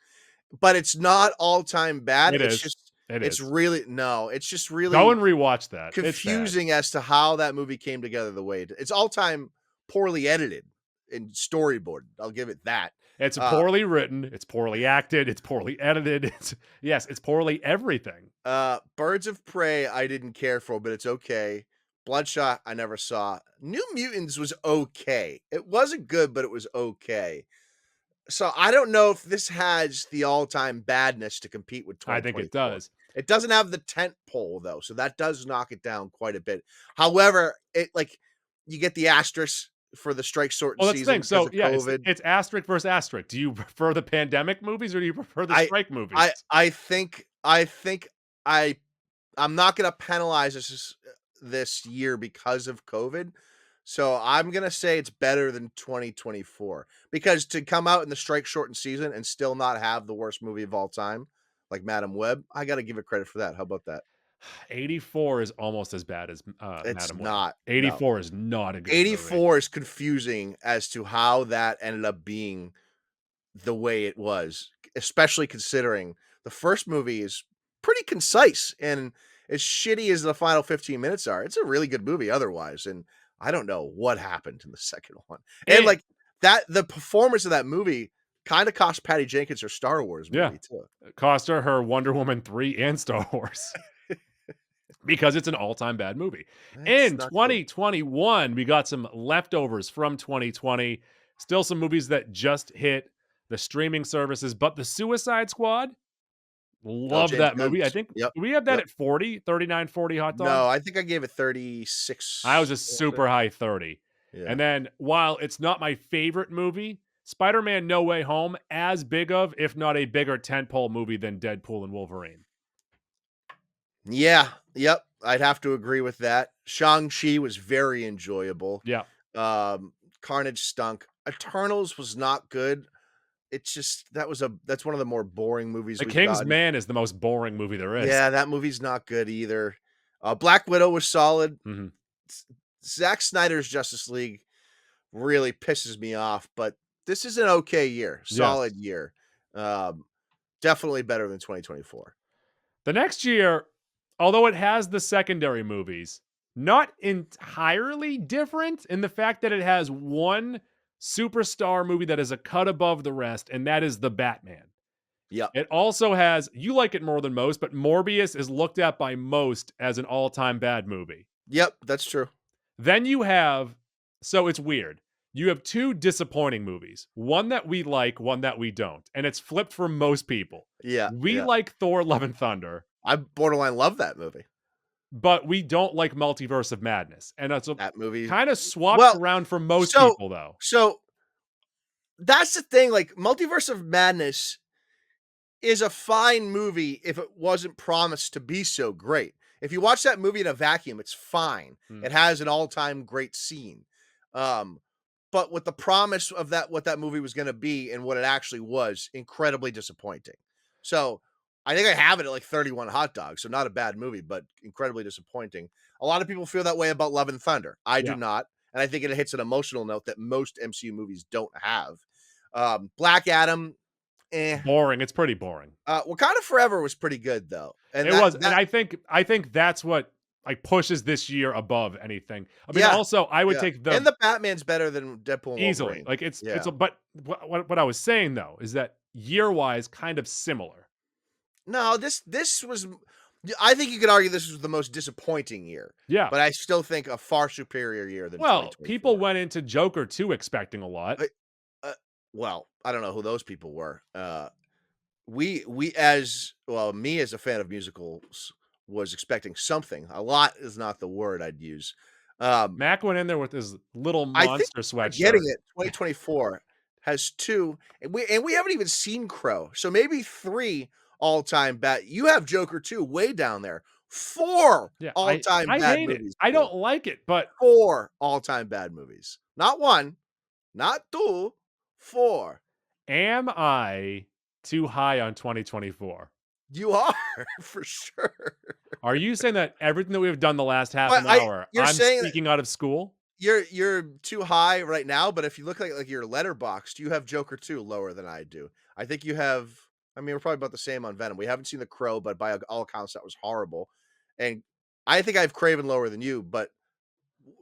S2: But it's not all-time bad.
S1: it
S2: It's
S1: is.
S2: just
S1: It
S2: it's
S1: is.
S2: really no, it's just really
S1: Go and rewatch that. It's bad.
S2: confusing as to how that movie came together the way it's all-time poorly edited and storyboarded. I'll give it that.
S1: It's
S2: Uh,
S1: poorly written. It's poorly acted. It's poorly edited. It's poorly everything.
S2: Birds of Prey I didn't care for, but it's okay. Bloodshot I never saw. New Mutants was okay. It wasn't good, but it was okay. So I don't know if this has the all-time badness to compete with
S1: I think it
S2: 2024.
S1: does.
S2: It doesn't have the tent pole though, so that does knock it down quite a bit. However, it like you get the asterisk for the strike sorting
S1: Well, that's the
S2: season
S1: thing.
S2: because
S1: So
S2: of
S1: yeah,
S2: COVID.
S1: it's asterisk versus asterisk. Do you prefer the pandemic movies or do you prefer the
S2: I
S1: strike movies?
S2: I think I'm not gonna penalize this year because of COVID. So I'm gonna say it's better than 2024 because to come out in the strike shortened season and still not have the worst movie of all time, like Madame Web, I got to give it credit for that. How about that?
S1: 84 is almost as bad as
S2: It's
S1: Madam Web.
S2: not. No.
S1: 84 is not a good movie.
S2: 84 is confusing as to how that ended up being the way it was, especially considering the first movie is pretty concise and as shitty as the final 15 minutes are, it's a really good movie otherwise. And I don't know what happened in the second one. And
S1: And-
S2: like that, the performance of that movie kind of cost Patty Jenkins her Star Wars movie too.
S1: Cost her Wonder Woman 3 and Star Wars. Because it's an all-time bad movie.
S2: That's
S1: In
S2: not good.
S1: 2021, we got some leftovers from 2020. Still some movies that just hit the streaming services, but The Suicide Squad, love
S2: James
S1: that movie. I
S2: Gunn's.
S1: think
S2: Yep.
S1: do we have that
S2: Yep.
S1: at 40, 39, 40 hot dog?
S2: No, I think I gave it 36.
S1: I was a super high 30.
S2: Yeah.
S1: And then while it's not my favorite movie, Spider-Man No Way Home, as big of, if not a bigger tentpole movie than Deadpool and Wolverine.
S2: Yeah. Yep. I'd have to agree with that. Shang-Chi was very enjoyable.
S1: Yeah.
S2: Carnage stunk. Eternals was not good. It's just that's one of the more boring movies.
S1: The
S2: we've
S1: King's
S2: gotten.
S1: Man is the most boring movie there is.
S2: Yeah, that movie's not good either. Black Widow was solid.
S1: Mhm.
S2: Zack Snyder's Justice League really pisses me off, but this is an okay year, solid year. Definitely better than 2024.
S1: The next year, although it has the secondary movies, not entirely different in the fact that it has one superstar movie that is a cut above the rest, and that is The Batman.
S2: Yep.
S1: It also has, you like it more than most, but Morbius is looked at by most as an all-time bad movie.
S2: Yep, that's true.
S1: Then you have, so it's weird. You have two disappointing movies, one that we like, one that we don't. And it's flipped for most people.
S2: Yeah.
S1: We
S2: yeah.
S1: like Thor, Love and Thunder,
S2: I borderline love that movie.
S1: but we don't like Multiverse of Madness. And it's
S2: That movie.
S1: kind of swapped
S2: Well,
S1: around for most
S2: so-
S1: people, though.
S2: So that's the thing. Like, Multiverse of Madness is a fine movie if it wasn't promised to be so great. If you watch that movie in a vacuum, it's fine.
S1: Hmm.
S2: It has an all-time great scene. but with the promise of that, what that movie was going to be and what it actually was, incredibly disappointing. So I think I have it at like 31 hot dogs. So not a bad movie, but incredibly disappointing. A lot of people feel that way about Love and Thunder. I do
S1: Yeah.
S2: not. And I think it hits an emotional note that most MCU movies don't have. Black Adam,
S1: Boring. It's pretty boring.
S2: Wakanda Forever was pretty good though. And
S1: It was, and I think that's what like pushes this year above anything. I mean,
S2: Yeah,
S1: also I would
S2: yeah.
S1: take
S2: And the Batman's better than Deadpool and
S1: easily.
S2: Wolverine.
S1: Like it's
S2: Yeah.
S1: but what I was saying though is that year wise, kind of similar.
S2: No, this was. I think you could argue this was the most disappointing year.
S1: Yeah.
S2: But I still think a far superior year than.
S1: Well,
S2: 2024.
S1: people went into Joker 2 expecting a lot.
S2: Well, I don't know who those people were. We as well, me as a fan of musicals was expecting something. A lot is not the word I'd use.
S1: Mac went in there with his little
S2: I think
S1: monster sweatshirt.
S2: getting it. 2024 has 2, and we haven't even seen Crow, so maybe 3 all-time bad. You have Joker 2 way down there. 4
S1: Yeah,
S2: all-time
S1: I
S2: bad
S1: hate
S2: movies.
S1: it. I don't like it, but
S2: 4 all-time bad movies. Not 1, not 2, 4.
S1: am I too high on 2024?
S2: You are for sure.
S1: Are you saying that everything that we've done the last half
S2: But
S1: an hour,
S2: you're
S1: I'm
S2: saying that-
S1: speaking out of school?
S2: You're too high right now, but if you look like your letterboxd, you have Joker 2 lower than I do. I think you have. I mean, we're probably about the same on Venom. We haven't seen The Crow, but by all accounts, that was horrible. And I think I have Kraven lower than you, but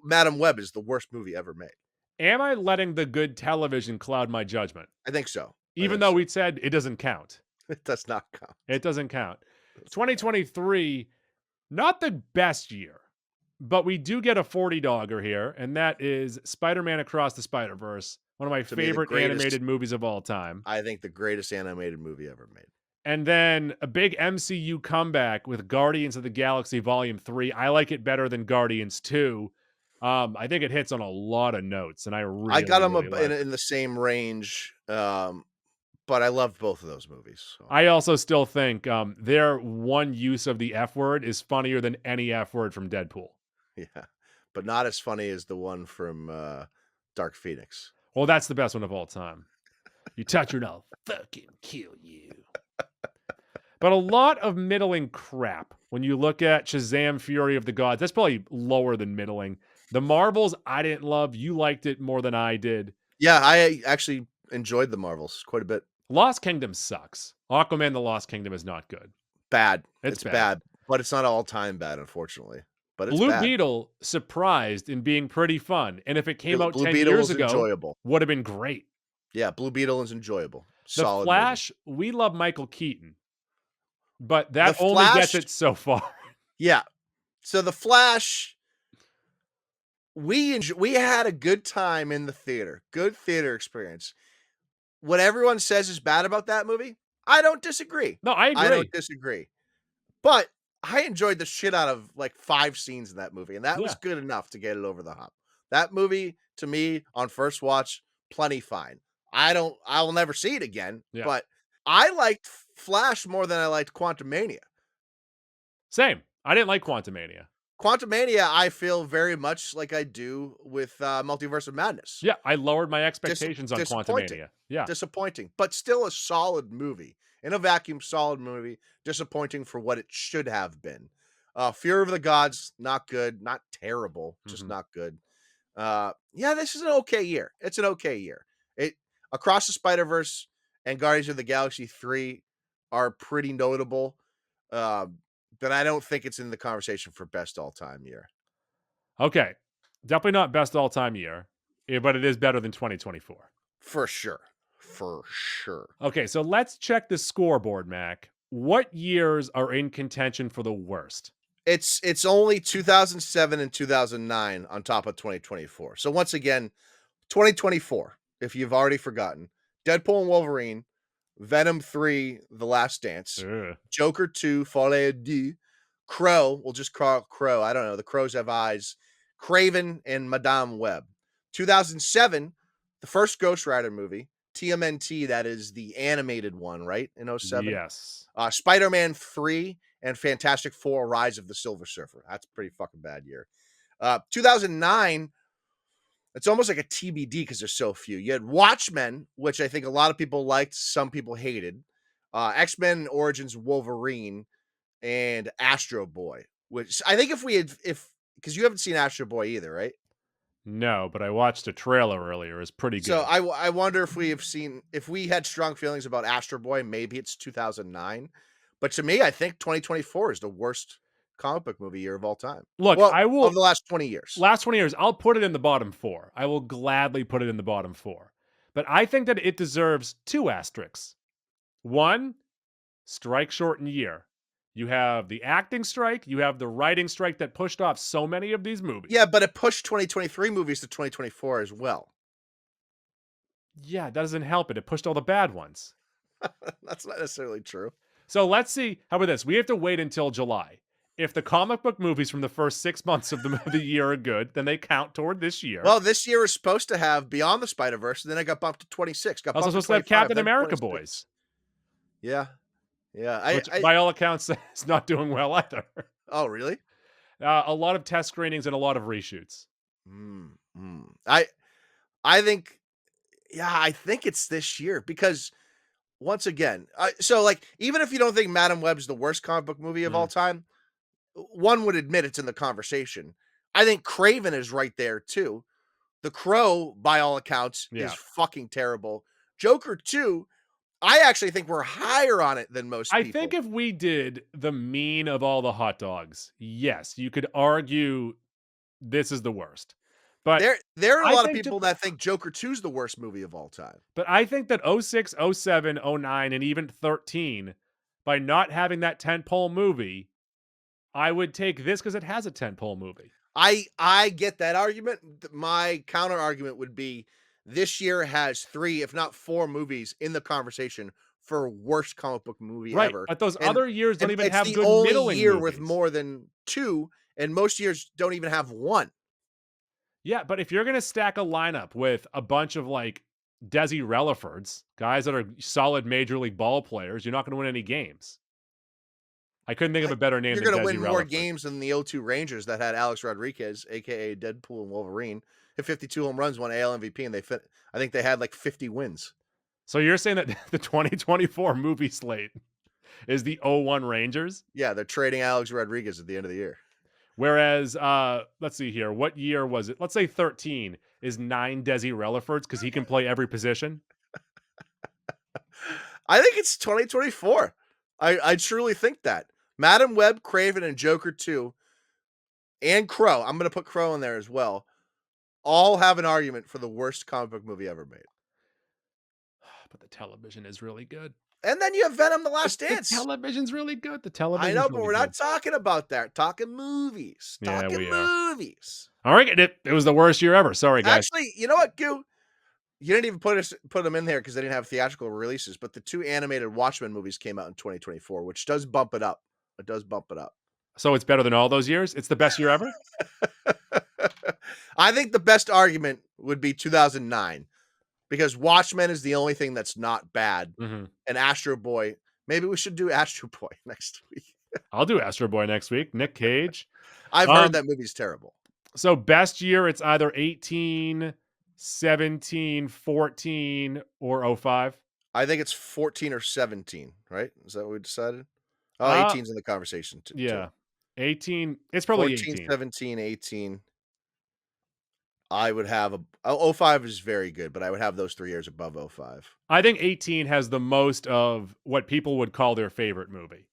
S2: Madame Web is the worst movie ever made.
S1: Am I letting the good television cloud my judgment?
S2: I think so.
S1: Even though we said it doesn't count.
S2: It does not count.
S1: It doesn't count. 2023, not the best year, but we do get a 40-dogger here, and that is Spider-Man Across the Spider-Verse, one of my
S2: To me, the
S1: favorite
S2: greatest-
S1: animated movies of all time.
S2: I think the greatest animated movie ever made.
S1: And then a big MCU comeback with Guardians of the Galaxy Volume 3. I like it better than Guardians 2. I think it hits on a lot of notes, and I
S2: got them
S1: really like it.
S2: in the same range, but I loved both of those movies. So.
S1: I also still think their one use of the F word is funnier than any F word from Deadpool.
S2: Yeah, but not as funny as the one from Dark Phoenix.
S1: Well, that's the best one of all time. You touch her and I'll fucking kill you. But a lot of middling crap. When you look at Shazam Fury of the Gods, that's probably lower than middling. The Marvels, I didn't love. You liked it more than I did.
S2: Yeah, I actually enjoyed the Marvels quite a bit.
S1: Lost Kingdom sucks. Aquaman the Lost Kingdom is not good.
S2: Bad.
S1: It's
S2: bad, but it's not all time bad, unfortunately. But it's
S1: Blue
S2: bad.
S1: Beetle surprised in being pretty fun. And if it came out
S2: Blue
S1: 10
S2: Beetle
S1: years
S2: was
S1: ago,
S2: enjoyable.
S1: would have been great.
S2: Yeah, Blue Beetle is enjoyable.
S1: The
S2: Solid
S1: Flash, we love Michael Keaton. But that
S2: The
S1: only gets
S2: Flash-
S1: it so far.
S2: Yeah. So the Flash, we had a good time in the theater. Good theater experience. What everyone says is bad about that movie, I don't disagree.
S1: No, I agree.
S2: I don't disagree. But I enjoyed the shit out of like 5 scenes in that movie, and that was
S1: Yeah.
S2: good enough to get it over the hump. That movie, to me, on first watch, plenty fine. I will never see it again,
S1: Yeah.
S2: but I liked Flash more than I liked Quantumania.
S1: Same. I didn't like Quantumania.
S2: Quantumania, I feel very much like I do with Multiverse of Madness.
S1: Yeah, I lowered my expectations on
S2: disappointing.
S1: Quantumania. Yeah.
S2: Disappointing, but still a solid movie. In a vacuum, solid movie. Disappointing for what it should have been. Fear of the Gods, not good. Not terrible, just
S1: Mhm.
S2: not good. Yeah, this is an okay year. It's an okay year. Across the Spider-Verse and Guardians of the Galaxy 3 are pretty notable. But I don't think it's in the conversation for best all-time year.
S1: Okay. Definitely not best all-time year, but it is better than 2024.
S2: For sure. For sure.
S1: Okay, so let's check the scoreboard, Mac. What years are in contention for the worst?
S2: It's only 2007 and 2009 on top of 2024. So once again, 2024, if you've already forgotten, Deadpool and Wolverine, Venom 3, The Last Dance,
S1: Ugh.
S2: Joker 2, Folie à Deux, Crow, we'll just call it Crow. I don't know. The Crows Have Eyes, Kraven, and Madame Web. 2007, the first Ghost Rider movie, TMNT, that is the animated one, right? In 07?
S1: Yes.
S2: Spider-Man 3 and Fantastic Four, Rise of the Silver Surfer. That's a pretty fucking bad year. 2009, It's almost like a TBD because there's so few. You had Watchmen, which I think a lot of people liked, some people hated. X-Men Origins Wolverine and Astro Boy, which I think if because you haven't seen Astro Boy either, right?
S1: No, but I watched a trailer earlier. It's pretty good.
S2: So I wonder if we had strong feelings about Astro Boy, maybe it's 2009. But to me, I think 2024 is the worst comic book movie year of all time.
S1: Look,
S2: Well,
S1: I will
S2: of the last 20 years.
S1: last 20 years, I'll put it in the bottom 4. I will gladly put it in the bottom 4. But I think that it deserves 2 asterisks. 1, strike shortened year. You have the acting strike, you have the writing strike that pushed off so many of these movies.
S2: Yeah, but it pushed 2023 movies to 2024 as well.
S1: Yeah, that doesn't help it. It pushed all the bad ones.
S2: That's not necessarily true.
S1: So let's see. How about this? We have to wait until July. If the comic book movies from the first 6 months of the year are good, then they count toward this year.
S2: Well, this year was supposed to have Beyond the Spider-Verse, and then it got bumped to 26. Got
S1: also
S2: bumped
S1: supposed to have
S2: 25,
S1: Captain
S2: then
S1: America
S2: 26.
S1: boys,
S2: Yeah. Yeah.
S1: which by all accounts is not doing well either.
S2: Oh, really?
S1: A lot of test screenings and a lot of reshoots.
S2: I think, I think it's this year because once again, so like, even if you don't think Madame Web's the worst comic book movie of all time, one would admit it's in the conversation. I think Kraven is right there too. The Crow, by all accounts, is fucking terrible. Joker 2, I actually think we're higher on it than most people.
S1: I think if we did the mean of all the hot dogs, yes, you could argue this is the worst. But
S2: there are a
S1: I
S2: lot of
S1: think
S2: people that think Joker 2 is the worst movie of all time.
S1: But I think that 06, 07, 09, and even 13, by not having that tentpole movie, I would take this because it has a tentpole movie.
S2: I get that argument. My counter argument would be this year has 3, if not 4 movies in the conversation for worst comic book movie ever.
S1: But those other years don't even have
S2: it's
S1: good
S2: the only
S1: middling
S2: year
S1: movies.
S2: with more than 2, and most years don't even have 1.
S1: Yeah, but if you're going to stack a lineup with a bunch of like Desi Rellifords, guys that are solid major league ball players, you're not going to win any games. I couldn't think of a better name
S2: You're
S1: than
S2: going to
S1: Desi
S2: win more
S1: Rellifords.
S2: games than the 02 Rangers that had Alex Rodriguez, aka Deadpool and Wolverine, hit 52 home runs, won AL MVP, and I think they had like 50 wins.
S1: So you're saying that the 2024 movie slate is the 01 Rangers?
S2: Yeah, they're trading Alex Rodriguez at the end of the year.
S1: Whereas, let's see here. What year was it? Let's say 13 is 9 Desi Rellifords because he can play every position.
S2: I think it's 2024. I truly think that. Madame Web, Kraven, and Joker 2, and Crow, I'm going to put Crow in there as well, all have an argument for the worst comic book movie ever made.
S1: But the television is really good.
S2: And then you have Venom: The Last Dance.
S1: The television's really good. The television.
S2: I know, but we're not talking about that. Talking movies.
S1: Yeah,
S2: Talking
S1: we are.
S2: movies.
S1: All right, it was the worst year ever. Sorry, guys.
S2: Actually, you know what, Goo? You didn't even put them in there because they didn't have theatrical releases, but the 2 animated Watchmen movies came out in 2024, which does bump it up. It does bump it up.
S1: So it's better than all those years? It's the best year ever?
S2: I think the best argument would be 2009 because Watchmen is the only thing that's not bad.
S1: Mm-hmm.
S2: And Astro Boy, maybe we should do Astro Boy next week.
S1: I'll do Astro Boy next week. Nick Cage.
S2: I've heard that movie's terrible.
S1: So best year, it's either 18, 17, 14, or 05.
S2: I think it's 14 or 17, right? Is that what we decided? Oh, 18's in the conversation too.
S1: Yeah. 18. It's probably
S2: 14,
S1: 18.
S2: 17, 18. I would have 05 is very good, but I would have those 3 years above 05.
S1: I think 18 has the most of what people would call their favorite movie.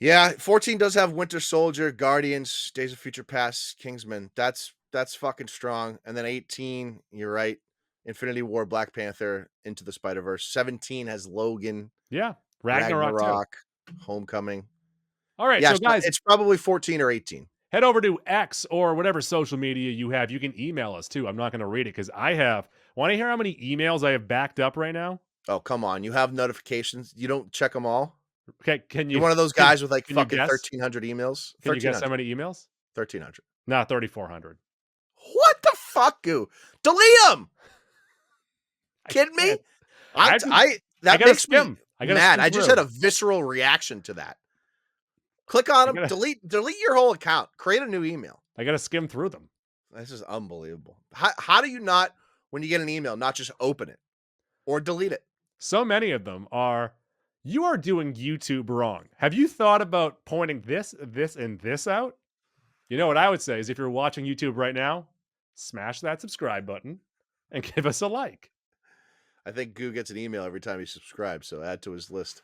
S2: Yeah, 14 does have Winter Soldier, Guardians, Days of Future Past, Kingsman. That's fucking strong. And then 18, you're right. Infinity War, Black Panther, Into the Spider-Verse. 17 has Logan.
S1: Yeah. Ragnarok too.
S2: Homecoming.
S1: All right,
S2: yeah,
S1: so guys,
S2: it's probably 14 or 18.
S1: Head over to X or whatever social media you have. You can email us too. I'm not going to read it because want to hear how many emails I have backed up right now?
S2: Oh, come on. You have notifications. You don't check them all?
S1: Okay, can you?
S2: You're one of those guys with like
S1: can
S2: fucking
S1: you guess?
S2: 1,300 emails?
S1: Can you guess how many emails?
S2: 1,300.
S1: Nah, 3,400.
S2: What the fuck, Goo? Delete them! Kidding me? That makes me mad. I just had a visceral reaction to that. Click on them, delete your whole account, create a new email.
S1: I got to skim through them.
S2: This is unbelievable. How do you not, when you get an email, not just open it or delete it?
S1: So many of them are, you are doing YouTube wrong. Have you thought about pointing this, this, and this out? You know what I would say is if you're watching YouTube right now, smash that subscribe button and give us a like.
S2: I think Goo gets an email every time he subscribes, so add to his list.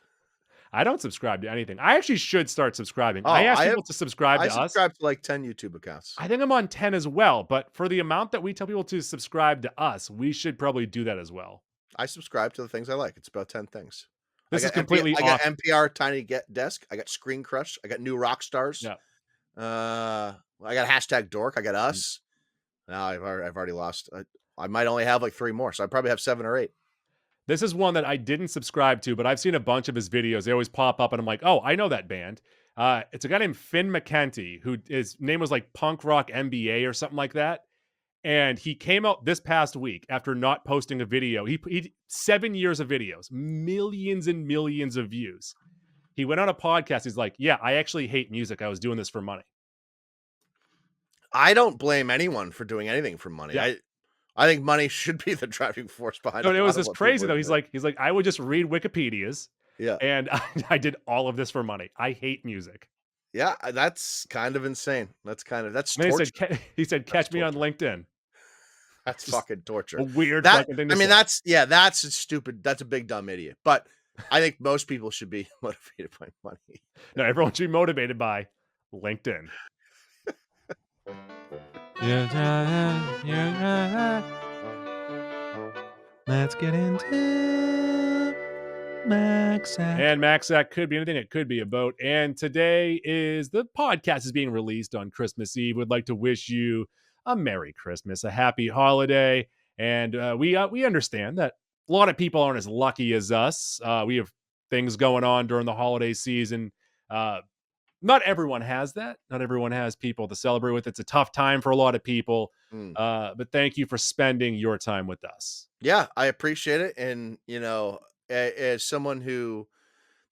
S1: I don't subscribe to anything. I actually should start subscribing.
S2: Oh,
S1: I ask people to subscribe
S2: I
S1: to us.
S2: subscribe to like 10 YouTube accounts.
S1: I think I'm on 10 as well, but for the amount that we tell people to subscribe to us, we should probably do that as well.
S2: I subscribe to the things I like. It's about 10 things.
S1: This is completely
S2: I got
S1: off.
S2: NPR Tiny Get Desk. I got Screen Crush. I got New Rock Stars.
S1: Yeah.
S2: I got hashtag Dork. I got Us. Now I've already lost. I might only have like 3 more, so I probably have 7 or 8.
S1: This is one that I didn't subscribe to, but I've seen a bunch of his videos. They always pop up, and I'm like, oh, I know that band. It's a guy named Finn McKenty, who his name was like Punk Rock MBA or something like that. And he came out this past week after not posting a video. He 7 years of videos, millions and millions of views. He went on a podcast. He's like, yeah, I actually hate music. I was doing this for money.
S2: I don't blame anyone for doing anything for money.
S1: Yeah.
S2: I think money should be the driving force behind.
S1: No, it
S2: a
S1: was
S2: lot of
S1: just
S2: what
S1: crazy
S2: people
S1: though.
S2: are
S1: He's
S2: doing.
S1: like, I would just read Wikipedias,
S2: Yeah,
S1: and I did all of this for money. I hate music.
S2: yeah, that's kind of insane. That's
S1: And
S2: torture.
S1: he said, catch me on LinkedIn.
S2: That's
S1: Just
S2: fucking torture.
S1: A weird
S2: That
S1: fucking thing to
S2: I mean,
S1: say.
S2: that's a stupid. That's a big dumb idiot. But I think most people should be motivated by money.
S1: No, everyone should be motivated by LinkedIn.
S4: Let's get into Maxac.
S1: And Maxac could be anything. It could be a boat. And today is the podcast is being released on Christmas Eve. Would like to wish you a Merry Christmas, a Happy Holiday. And we understand that a lot of people aren't as lucky as us. We have things going on during the holiday season. Not everyone has that. Not everyone has people to celebrate with. It's a tough time for a lot of people. But thank you for spending your time with us.
S2: Yeah, I appreciate it. And as someone who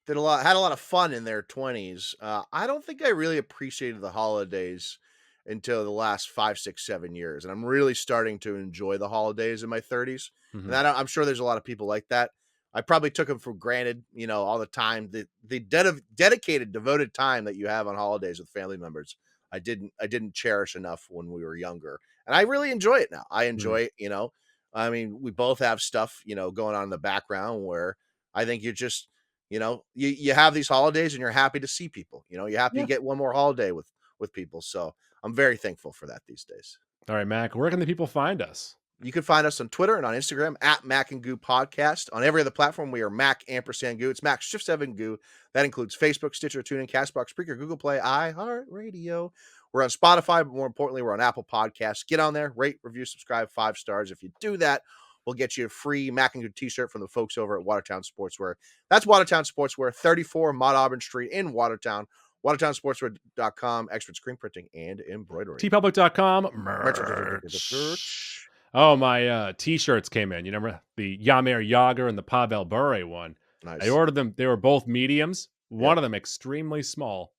S2: had a lot of fun in their 20s, I don't think I really appreciated the holidays until the last 5, 6, 7 years, and I'm really starting to enjoy the holidays in my 30s.
S1: Mhm.
S2: And I'm sure there's a lot of people like that. I probably took them for granted, all the time. The dedicated, devoted time that you have on holidays with family members, I didn't cherish enough when we were younger, and I really enjoy it now. I enjoy it. I mean, we both have stuff, going on in the background where I think you're just, you have these holidays and you're happy to see people. You're happy
S1: Yeah.
S2: to get one more holiday with people. So I'm very thankful for that these days.
S1: All right, Mac, where can the people find us?
S2: You can find us on Twitter and on Instagram at Mac and Goo Podcast. On every other platform, we are Mac & Goo. It's Mac Shift 7 Goo. That includes Facebook, Stitcher, TuneIn, CastBox, Spreaker, Google Play, iHeartRadio. We're on Spotify, but more importantly, we're on Apple Podcasts. Get on there, rate, review, subscribe, 5 stars. If you do that, we'll get you a free Mac and Goo t-shirt from the folks over at Watertown Sportswear. That's Watertown Sportswear, 34 Maude Auburn Street in Watertown. WatertownSportswear.com, expert screen printing and embroidery.
S1: tpublic.com merch. Oh, my t-shirts came in. You remember the Yamer Yager and the Pavel Bure one?
S2: Nice.
S1: I ordered them. They were both mediums. One
S2: Yeah.
S1: of them extremely small.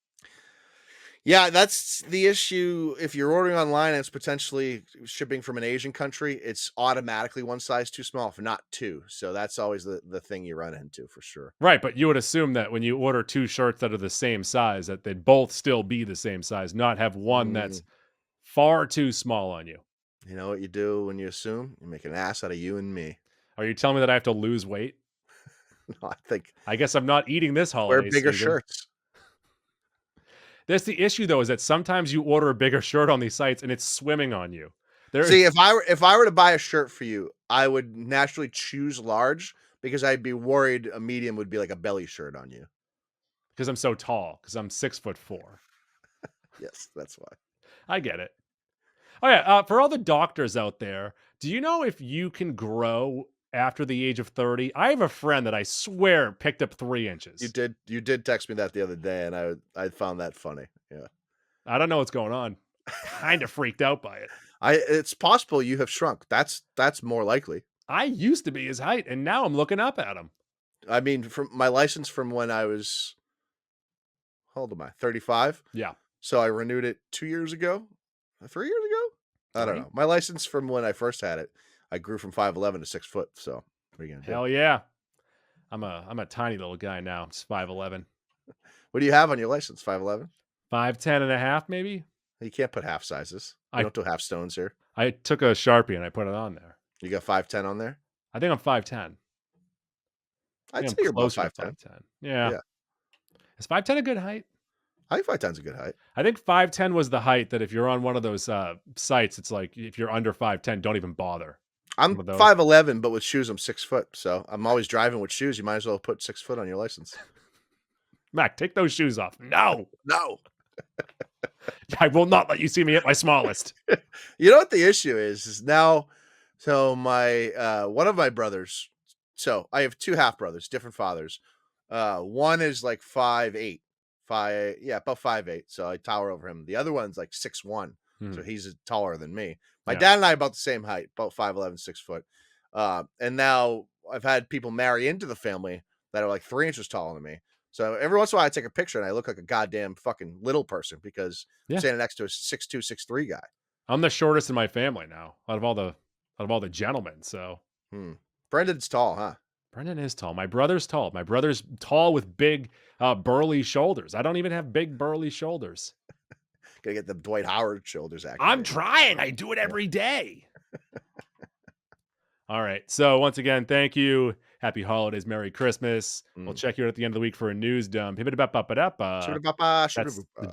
S2: Yeah, that's the issue. If you're ordering online and it's potentially shipping from an Asian country, it's automatically one size too small, if not 2. So that's always the thing you run into for sure.
S1: Right, but you would assume that when you order 2 shirts that are the same size, that they'd both still be the same size, not have one that's far too small on you.
S2: You know what you do when you assume? You make an ass out of you and me.
S1: Are you telling me that I have to lose weight?
S2: No, I think
S1: I guess I'm not eating this holiday
S2: wear bigger
S1: season.
S2: shirts.
S1: That's the issue, though, is that sometimes you order a bigger shirt on these sites and it's swimming on you.
S2: See, if I were to buy a shirt for you, I would naturally choose large because I'd be worried a medium would be like a belly shirt on you.
S1: Because I'm so tall, because I'm 6'4".
S2: Yes, that's why.
S1: I get it. Oh yeah, for all the doctors out there, do you know if you can grow after the age of 30? I have a friend that I swear picked up 3 inches.
S2: You did text me that the other day, and I found that funny. Yeah,
S1: I don't know what's going on. Kind of freaked out by it.
S2: It's possible you have shrunk. That's more likely.
S1: I used to be his height, and now I'm looking up at him.
S2: I mean, from my license from when I was, how old am I? 35.
S1: Yeah.
S2: So I renewed it 2 years ago, 3 years ago. I don't
S1: 3?
S2: know. My license from when I first had it, I grew from 5'11" to 6 foot. So what are you gonna do?
S1: Hell yeah. I'm a tiny little guy now. It's 5'11.
S2: What do you have on your license? 5'11"?
S1: 5'10 and a half, maybe.
S2: You can't put half sizes. We
S1: I
S2: don't do half stones here.
S1: I took a Sharpie and I put it on there.
S2: You got 5'10" on there?
S1: I think I'm 5'10. I
S2: I'd
S1: think
S2: say
S1: I'm
S2: you're above
S1: closer to
S2: 5'10".
S1: 5'10. Yeah.
S2: Yeah.
S1: Is 5'10 a good height?
S2: I think 5'10's a good height.
S1: I think 5'10 was the height that if you're on one of those sites, it's like if you're under 5'10, don't even bother.
S2: I'm
S1: One of those.
S2: 5'11", but with shoes, I'm 6 foot. So I'm always driving with shoes. You might as well put 6 foot on your license.
S1: Mac, take those shoes off. No,
S2: No.
S1: I will not let you see me at my smallest.
S2: You know what the issue is now, so my one of my brothers, so I have 2 half brothers, different fathers. One is like 5'8", about 5'8", so I tower over him. The other one's like 6'1", so he's taller than me. My
S1: Yeah.
S2: dad and I are about the same height, about 5'11", 6 foot. And now I've had people marry into the family that are like 3 inches taller than me. So every once in a while I take a picture and I look like a goddamn fucking little person because
S1: Yeah.
S2: I'm standing next to a 6'2", 6'3" guy.
S1: I'm the shortest in my family now, out of all the gentlemen. So
S2: Brendan's tall, huh?
S1: Brendan is tall. My brother's tall. My brother's tall with big, burly shoulders. I don't even have big, burly shoulders.
S2: Gotta get the Dwight Howard shoulders active.
S1: I'm trying. I do it every day. All right. So once again, thank you. Happy holidays. Merry Christmas. We'll check you out at the end of the week for a news dump. That's the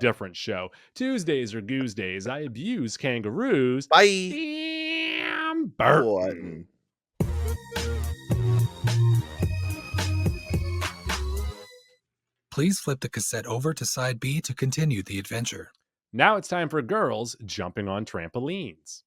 S1: different show. Tuesdays are goose days. I abuse kangaroos.
S2: Bye.
S1: Damn Burton.
S5: Please flip the cassette over to side B to continue the adventure.
S1: Now it's time for girls jumping on trampolines.